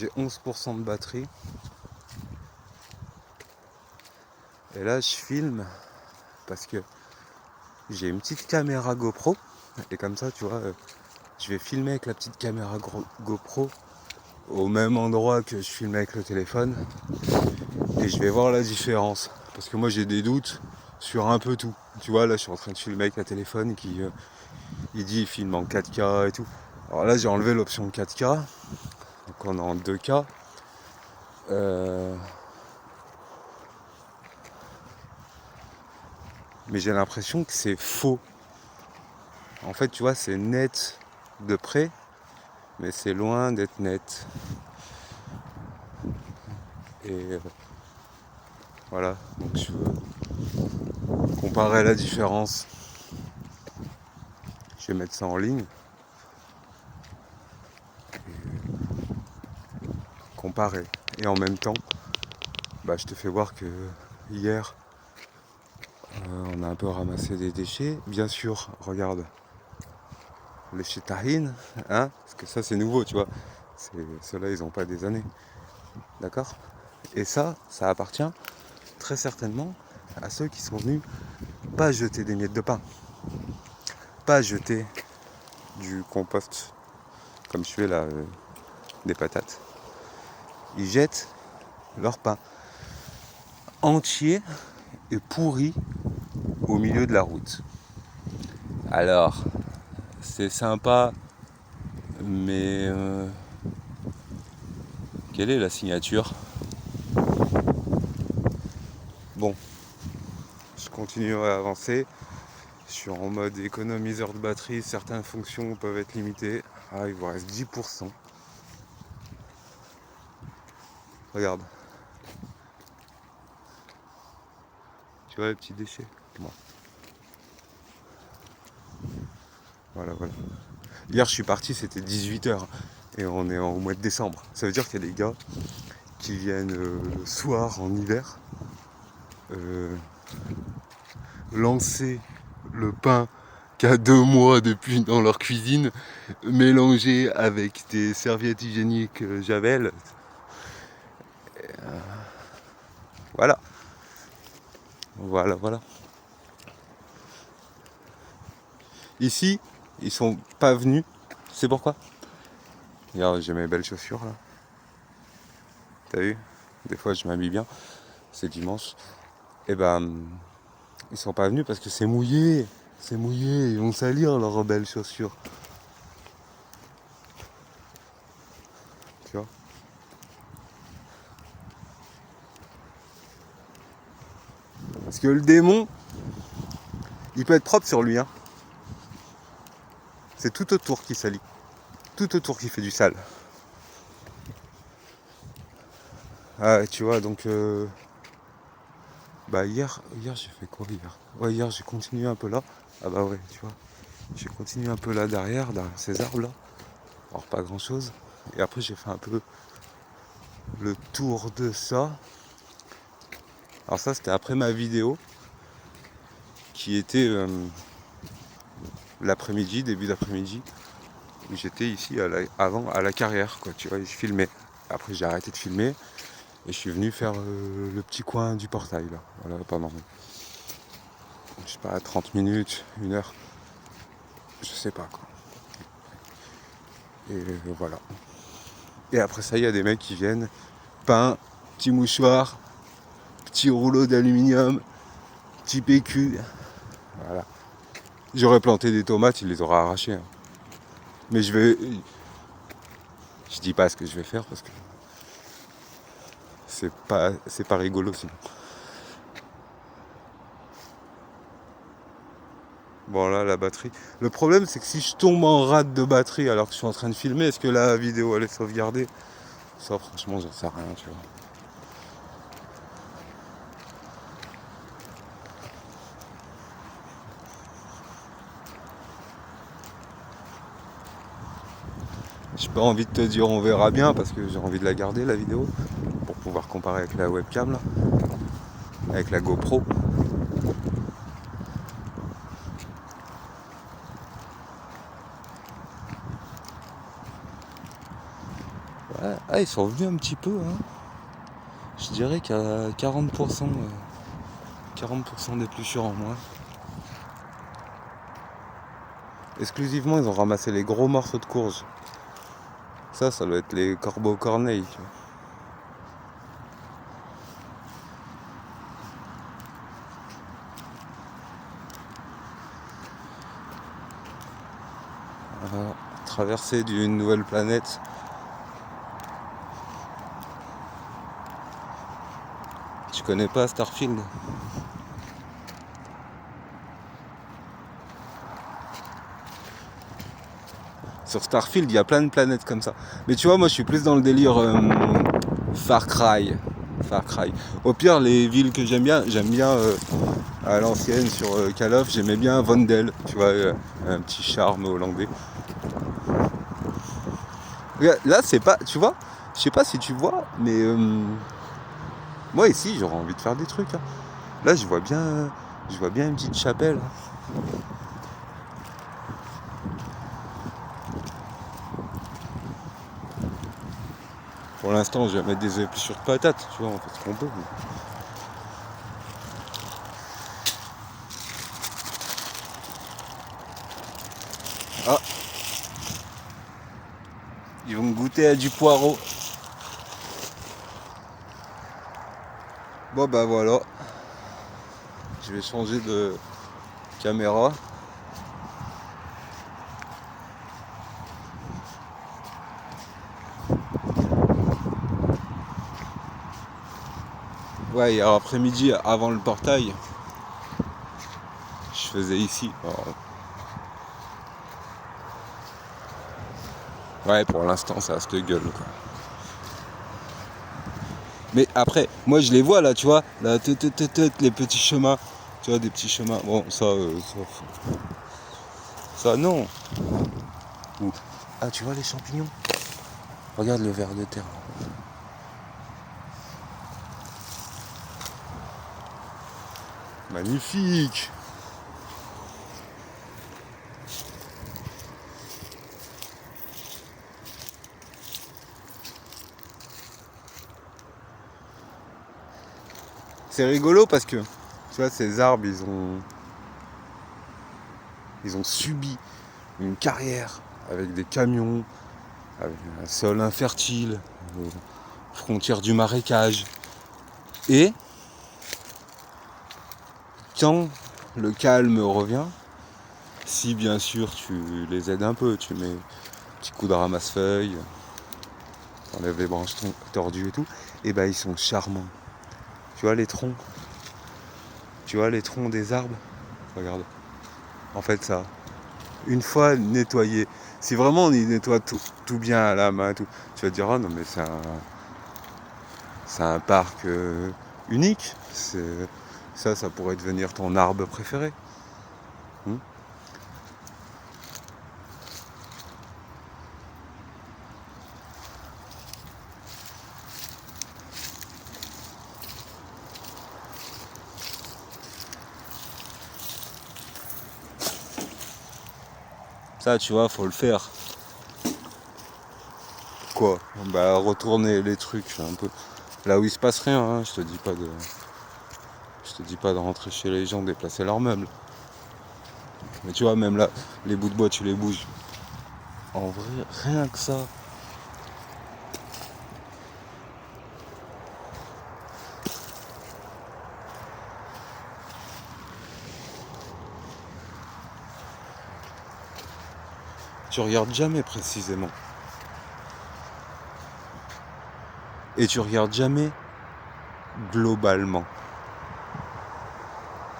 j'ai 11% de batterie. Et là je filme parce que j'ai une petite caméra GoPro. Et comme ça tu vois, je vais filmer avec la petite caméra GoPro au même endroit que je filme avec le téléphone. Et je vais voir la différence. Parce que moi j'ai des doutes sur un peu tout. Tu vois là je suis en train de filmer avec un téléphone qui il dit il filme en 4K et tout. Alors là j'ai enlevé l'option 4K. Donc on est en 2K. Mais j'ai l'impression que c'est faux. En fait, tu vois, c'est net de près, mais c'est loin d'être net. Et voilà, donc je veux comparer la différence. Je vais mettre ça en ligne. Comparer. Et en même temps, je te fais voir que hier, on a un peu ramassé des déchets. Bien sûr, regarde, les chétahines, hein, parce que ça c'est nouveau, tu vois. Ceux-là, ils n'ont pas des années. D'accord ? Et ça appartient très certainement à ceux qui sont venus pas jeter des miettes de pain, pas jeter du compost comme je fais là, des patates. Ils jettent leur pain entier et pourri au milieu de la route. Alors, c'est sympa, mais quelle est la signature ? Bon, je continuerai à avancer. Je suis en mode économiseur de batterie, certaines fonctions peuvent être limitées. Ah, il vous reste 10%. Regarde. Tu vois les petits déchets ? Bon. Voilà. Hier je suis parti, c'était 18h. Et on est au mois de décembre. Ça veut dire qu'il y a des gars qui viennent le soir en hiver lancer le pain qu'à 2 mois depuis dans leur cuisine, mélangé avec des serviettes hygiéniques Javel. Voilà. Ici, ils sont pas venus. Tu sais pourquoi ? Regarde, j'ai mes belles chaussures là. T'as vu ? Des fois je m'habille bien. C'est dimanche. Et ils sont pas venus parce que c'est mouillé. C'est mouillé. Ils vont salir leurs belles chaussures. Tu vois ? Parce que le démon, il peut être propre sur lui, hein. C'est tout autour qui salit. Tout autour qui fait du sale. Ah, tu vois, donc... hier j'ai fait quoi hier ? Ouais, hier j'ai continué un peu là. Ah bah ouais, tu vois. J'ai continué un peu là derrière ces arbres là. Alors pas grand chose. Et après j'ai fait un peu le tour de ça. Alors ça c'était après ma vidéo. Qui était l'après-midi, début d'après-midi. Où j'étais ici avant à la carrière, quoi. Tu vois, je filmais. Après j'ai arrêté de filmer. Et je suis venu faire le petit coin du portail là. Voilà, pendant, je sais pas, 30 minutes, 1 heure. Je sais pas quoi. Et voilà. Et après ça, il y a des mecs qui viennent. Pain, petit mouchoir, petit rouleau d'aluminium, petit PQ. Voilà. J'aurais planté des tomates, il les aura arrachées. Hein. Mais je dis pas ce que je vais faire parce que c'est pas rigolo sinon. Bon là, la batterie. Le problème c'est que si je tombe en rate de batterie alors que je suis en train de filmer, est-ce que la vidéo elle est sauvegardée ? Ça franchement j'en sais rien, tu vois. J'ai pas envie de te dire on verra bien parce que j'ai envie de la garder la vidéo pour pouvoir comparer avec la webcam là, avec la GoPro. Ouais. Ah, ils sont revenus un petit peu, hein. Je dirais qu'il y a 40% d'épluchures en moins. Exclusivement, ils ont ramassé les gros morceaux de courge. Ça doit être les corbeaux corneilles, tu vois. Traversée d'une nouvelle planète. Tu connais pas Starfield? Sur Starfield, il y a plein de planètes comme ça. Mais tu vois, moi je suis plus dans le délire Far Cry. Au pire, les villes que j'aime bien à l'ancienne sur Call of, j'aimais bien Vondel, tu vois, un petit charme hollandais. Là, c'est pas, tu vois, je sais pas si tu vois, mais moi ici, j'aurais envie de faire des trucs. Hein. Là, je vois bien une petite chapelle. Pour l'instant, je vais mettre des épluchures de patates, tu vois, on fait ce qu'on peut. Mais... Ah, ils vont goûter à du poireau. Bon bah voilà, je vais changer de caméra. Ouais, hier après-midi, avant le portail, je faisais ici. Alors, ouais, pour l'instant, ça reste gueule, quoi. Mais après, moi, je les vois, là, tu vois, là, les petits chemins. Tu vois, des petits chemins. Bon, ça non. Ou, ah, tu vois les champignons? Regarde le ver de terre. Magnifique. C'est rigolo parce que, tu vois, ces arbres, ils ont subi une carrière avec des camions, avec un sol infertile, frontière du marécage. Et quand le calme revient, si bien sûr tu les aides un peu, tu mets un petit coup de ramasse-feuilles, t'enlèves les branches tordues et tout, et ben ils sont charmants. Tu vois les troncs des arbres? Regarde. En fait ça, une fois nettoyé, si vraiment on y nettoie tout bien à la main, tout, tu vas te dire oh non mais c'est un parc unique. Ça pourrait devenir ton arbre préféré. Ça, tu vois, faut le faire. Quoi? Bah, retourner les trucs un peu là où il se passe rien. Hein. Je te dis pas de rentrer chez les gens, déplacer leurs meubles. Mais tu vois, même là, les bouts de bois, tu les bouges. En vrai, rien que ça. Tu regardes jamais précisément. Et tu regardes jamais globalement.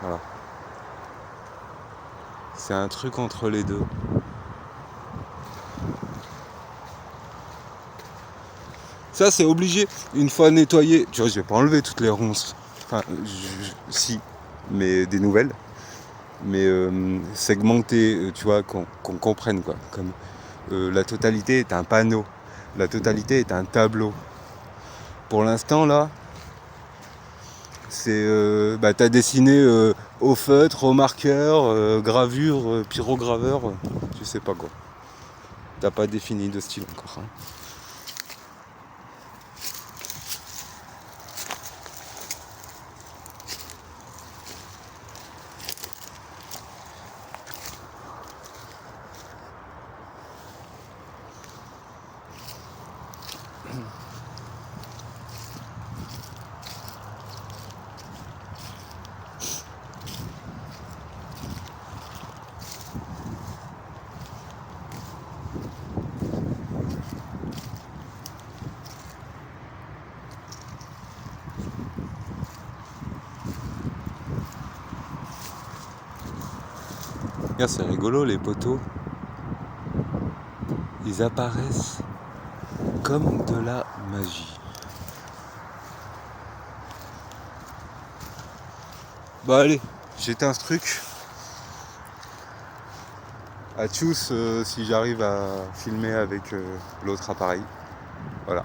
Voilà. C'est un truc entre les deux. Ça, c'est obligé. Une fois nettoyé, tu vois, je vais pas enlever toutes les ronces. Enfin, si, mais des nouvelles. Mais segmenter, tu vois, qu'on comprenne, quoi. Comme la totalité est un panneau. La totalité est un tableau. Pour l'instant, là, c'est t'as dessiné au feutre, au marqueur, gravure, pyrograveur, je sais pas quoi. T'as pas défini de style encore. Hein. Regarde, c'est rigolo, les poteaux. Ils apparaissent comme de la magie. Bon allez, j'éteins ce truc. À tchuss si j'arrive à filmer avec l'autre appareil. Voilà.